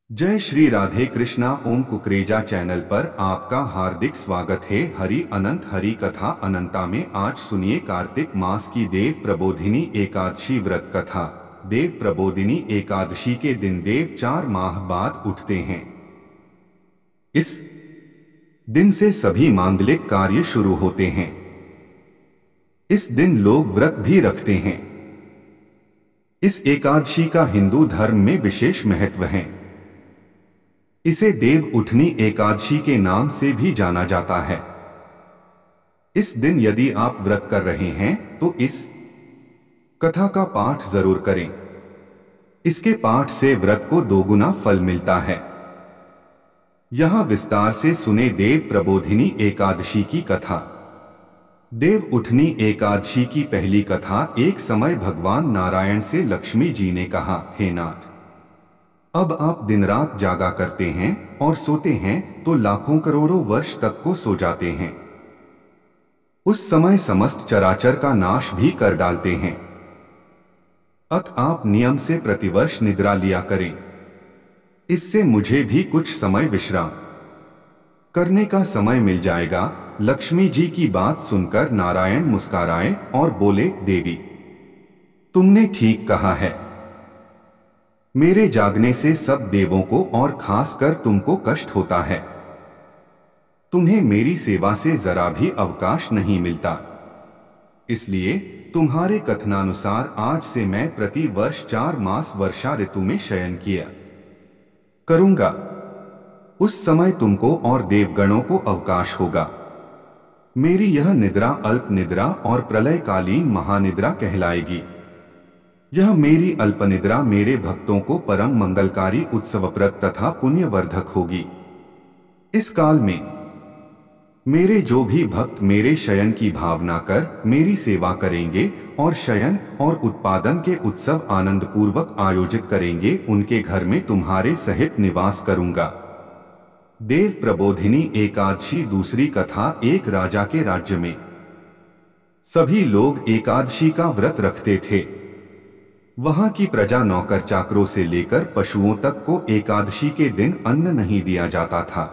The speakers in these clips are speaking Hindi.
जय श्री राधे कृष्णा। ओम कुकरेजा चैनल पर आपका हार्दिक स्वागत है। हरि अनंत हरि कथा अनंता में आज सुनिए कार्तिक मास की देव प्रबोधिनी एकादशी व्रत कथा। देव प्रबोधिनी एकादशी के दिन देव 4 माह बाद उठते हैं। इस दिन से सभी मांगलिक कार्य शुरू होते हैं। इस दिन लोग व्रत भी रखते हैं। इस एकादशी का हिंदू धर्म में विशेष महत्व है। इसे देव उठनी एकादशी के नाम से भी जाना जाता है। इस दिन यदि आप व्रत कर रहे हैं तो इस कथा का पाठ जरूर करें। इसके पाठ से व्रत को दोगुना फल मिलता है। यहां विस्तार से सुने देव प्रबोधिनी एकादशी की कथा। देव उठनी एकादशी की पहली कथा। एक समय भगवान नारायण से लक्ष्मी जी ने कहा, हे नाथ, अब आप दिन रात जागा करते हैं और सोते हैं तो लाखों करोड़ों वर्ष तक को सो जाते हैं। उस समय समस्त चराचर का नाश भी कर डालते हैं। अत आप नियम से प्रतिवर्ष निद्रा लिया करें। इससे मुझे भी कुछ समय विश्राम करने का समय मिल जाएगा। लक्ष्मी जी की बात सुनकर नारायण मुस्कुराए और बोले, देवी, तुमने ठीक कहा है। मेरे जागने से सब देवों को और खासकर तुमको कष्ट होता है। तुम्हें मेरी सेवा से जरा भी अवकाश नहीं मिलता। इसलिए तुम्हारे कथनानुसार आज से मैं प्रति वर्ष 4 मास वर्षा ऋतु में शयन किया करूंगा। उस समय तुमको और देवगणों को अवकाश होगा। मेरी यह निद्रा अल्प निद्रा और प्रलयकालीन महानिद्रा कहलाएगी। यह मेरी अल्पनिद्रा मेरे भक्तों को परम मंगलकारी उत्सवप्रद तथा पुण्यवर्धक होगी। इस काल में मेरे जो भी भक्त मेरे शयन की भावना कर मेरी सेवा करेंगे और शयन और उत्पादन के उत्सव आनंद पूर्वक आयोजित करेंगे, उनके घर में तुम्हारे सहित निवास करूंगा। देव प्रबोधिनी एकादशी दूसरी कथा। एक राजा के राज्य में सभी लोग एकादशी का व्रत रखते थे। वहां की प्रजा नौकर चाकरों से लेकर पशुओं तक को एकादशी के दिन अन्न नहीं दिया जाता था।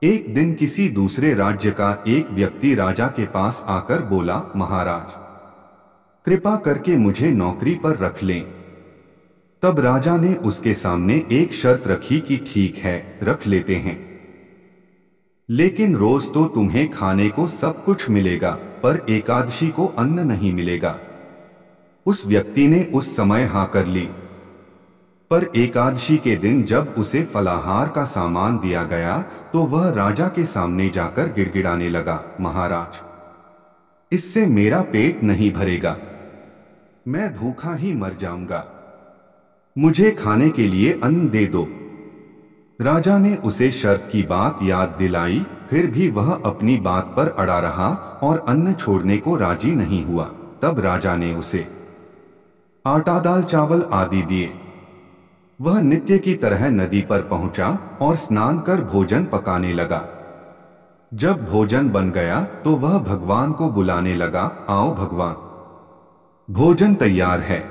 एक दिन किसी दूसरे राज्य का एक व्यक्ति राजा के पास आकर बोला, महाराज, कृपा करके मुझे नौकरी पर रख लें। तब राजा ने उसके सामने एक शर्त रखी कि ठीक है, रख लेते हैं, लेकिन रोज तो तुम्हें खाने को सब कुछ मिलेगा, पर एकादशी को अन्न नहीं मिलेगा। उस व्यक्ति ने उस समय हाँ कर ली। पर एकादशी के दिन जब उसे फलाहार का सामान दिया गया तो वह राजा के सामने जाकर गिड़गिड़ाने लगा, महाराज, इससे मेरा पेट नहीं भरेगा, मैं भूखा ही मर जाऊंगा, मुझे खाने के लिए अन्न दे दो। राजा ने उसे शर्त की बात याद दिलाई, फिर भी वह अपनी बात पर अड़ा रहा और अन्न छोड़ने को राजी नहीं हुआ। तब राजा ने उसे आटा दाल चावल आदि दिए। वह नित्य की तरह नदी पर पहुंचा और स्नान कर भोजन पकाने लगा। जब भोजन बन गया तो वह भगवान को बुलाने लगा, आओ भगवान, भोजन तैयार है।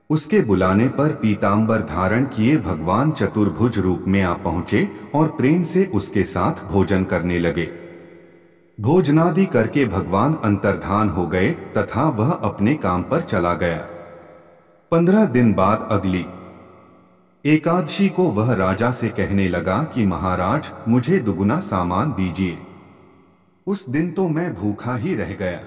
उसके बुलाने पर पीतांबर धारण किए भगवान चतुर्भुज रूप में आ पहुंचे और प्रेम से उसके साथ भोजन करने लगे। भोजनादि करके भगवान अंतर्धान हो गए तथा वह अपने काम पर चला गया। 15 दिन बाद अगली एकादशी को वह राजा से कहने लगा कि महाराज, मुझे दुगुना सामान दीजिए। उस दिन तो मैं भूखा ही रह गया।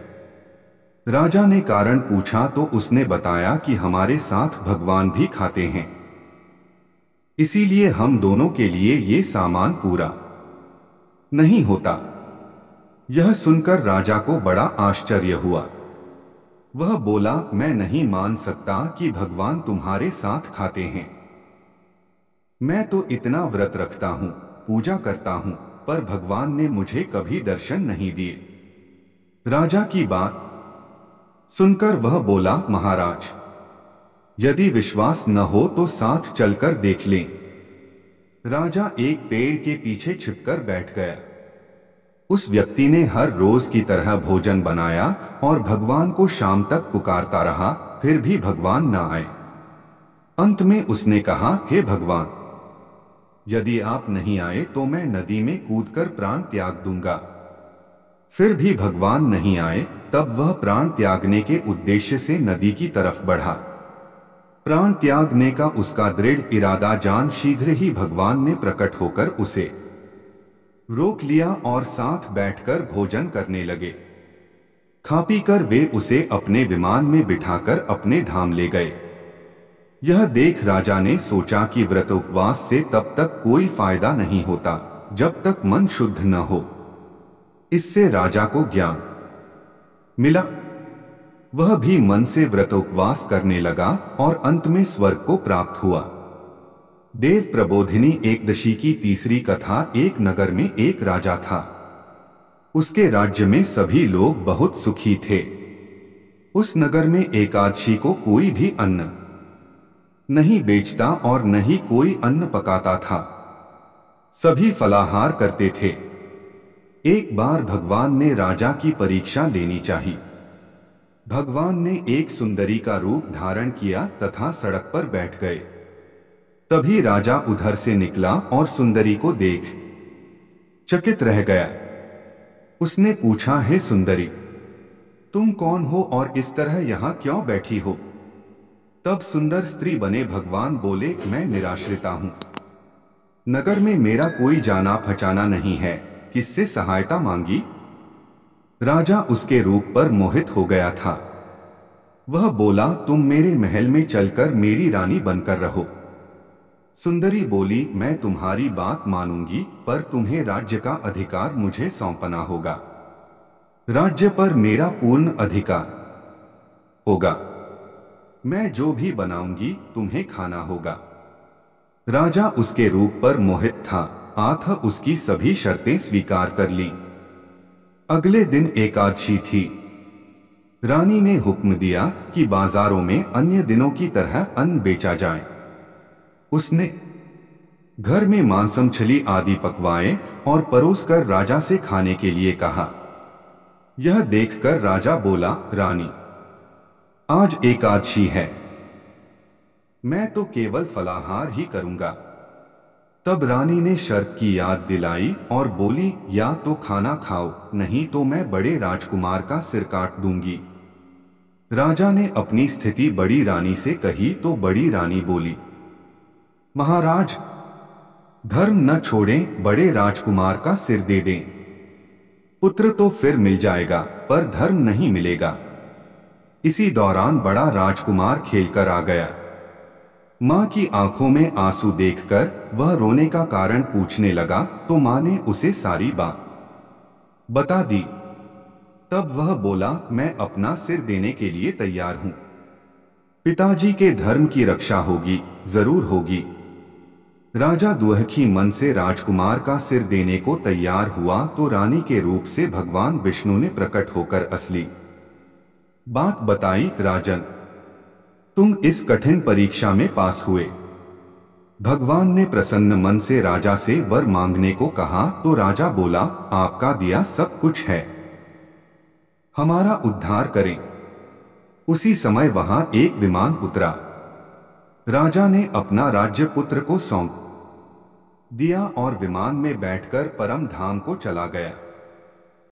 राजा ने कारण पूछा तो उसने बताया कि हमारे साथ भगवान भी खाते हैं, इसीलिए हम दोनों के लिए ये सामान पूरा नहीं होता। यह सुनकर राजा को बड़ा आश्चर्य हुआ। वह बोला, मैं नहीं मान सकता कि भगवान तुम्हारे साथ खाते हैं। मैं तो इतना व्रत रखता हूं, पूजा करता हूं, पर भगवान ने मुझे कभी दर्शन नहीं दिए। राजा की बात सुनकर वह बोला, महाराज, यदि विश्वास न हो तो साथ चलकर देख लें। राजा एक पेड़ के पीछे छिपकर बैठ गया। उस व्यक्ति ने हर रोज की तरह भोजन बनाया और भगवान को शाम तक पुकारता रहा, फिर भी भगवान न आए। अंत में उसने कहा, हे भगवान, यदि आप नहीं आए तो मैं नदी में कूदकर प्राण त्याग दूंगा। फिर भी भगवान नहीं आए। तब वह प्राण त्यागने के उद्देश्य से नदी की तरफ बढ़ा। प्राण त्यागने का उसका दृढ़ इरादा जान शीघ्र ही भगवान ने प्रकट होकर उसे रोक लिया और साथ बैठकर भोजन करने लगे। खा पी कर वे उसे अपने विमान में बिठाकर अपने धाम ले गए। यह देख राजा ने सोचा कि व्रत उपवास से तब तक कोई फायदा नहीं होता जब तक मन शुद्ध न हो। इससे राजा को ज्ञान मिला। वह भी मन से व्रत उपवास करने लगा और अंत में स्वर्ग को प्राप्त हुआ। देव प्रबोधिनी एकदशी की तीसरी कथा। एक नगर में एक राजा था। उसके राज्य में सभी लोग बहुत सुखी थे। उस नगर में एकादशी को कोई भी अन्न नहीं बेचता और न ही कोई अन्न पकाता था। सभी फलाहार करते थे। एक बार भगवान ने राजा की परीक्षा लेनी चाहिए। भगवान ने एक सुंदरी का रूप धारण किया तथा सड़क पर बैठ गए। तभी राजा उधर से निकला और सुंदरी को देख चकित रह गया। उसने पूछा, हे सुंदरी, तुम कौन हो और इस तरह यहाँ क्यों बैठी हो? तब सुंदर स्त्री बने भगवान बोले, मैं निराश्रिता हूँ। नगर में मेरा कोई जाना पहचाना नहीं है, किससे सहायता मांगी? राजा उसके रूप पर मोहित हो गया था। वह बोला, तुम मेरे महल में चलकर मेरी रानी बनकर रहो। सुंदरी बोली, मैं तुम्हारी बात मानूंगी, पर तुम्हें राज्य का अधिकार मुझे सौंपना होगा। राज्य पर मेरा पूर्ण अधिकार होगा। मैं जो भी बनाऊंगी तुम्हें खाना होगा। राजा उसके रूप पर मोहित था, अतः उसकी सभी शर्तें स्वीकार कर ली। अगले दिन एकादशी थी। रानी ने हुक्म दिया कि बाजारों में अन्य दिनों की तरह अन्न बेचा जाए। उसने घर में मांस मछली आदि पकवाए और परोसकर राजा से खाने के लिए कहा। यह देखकर राजा बोला, रानी, आज एकादशी है, मैं तो केवल फलाहार ही करूंगा। तब रानी ने शर्त की याद दिलाई और बोली, या तो खाना खाओ, नहीं तो मैं बड़े राजकुमार का सिर काट दूंगी। राजा ने अपनी स्थिति बड़ी रानी से कही तो बड़ी रानी बोली, महाराज, धर्म न छोड़ें, बड़े राजकुमार का सिर दे दें। पुत्र तो फिर मिल जाएगा, पर धर्म नहीं मिलेगा। इसी दौरान बड़ा राजकुमार खेलकर आ गया। मां की आंखों में आंसू देखकर वह रोने का कारण पूछने लगा तो मां ने उसे सारी बात बता दी। तब वह बोला, मैं अपना सिर देने के लिए तैयार हूं। पिताजी के धर्म की रक्षा होगी, जरूर होगी। राजा दुखी मन से राजकुमार का सिर देने को तैयार हुआ तो रानी के रूप से भगवान विष्णु ने प्रकट होकर असली बात बताई। राजन, तुम इस कठिन परीक्षा में पास हुए। भगवान ने प्रसन्न मन से राजा से वर मांगने को कहा तो राजा बोला, आपका दिया सब कुछ है, हमारा उद्धार करें। उसी समय वहां एक विमान उतरा। राजा ने अपना राज्य पुत्र को सौंप दिया और विमान में बैठकर परम धाम को चला गया।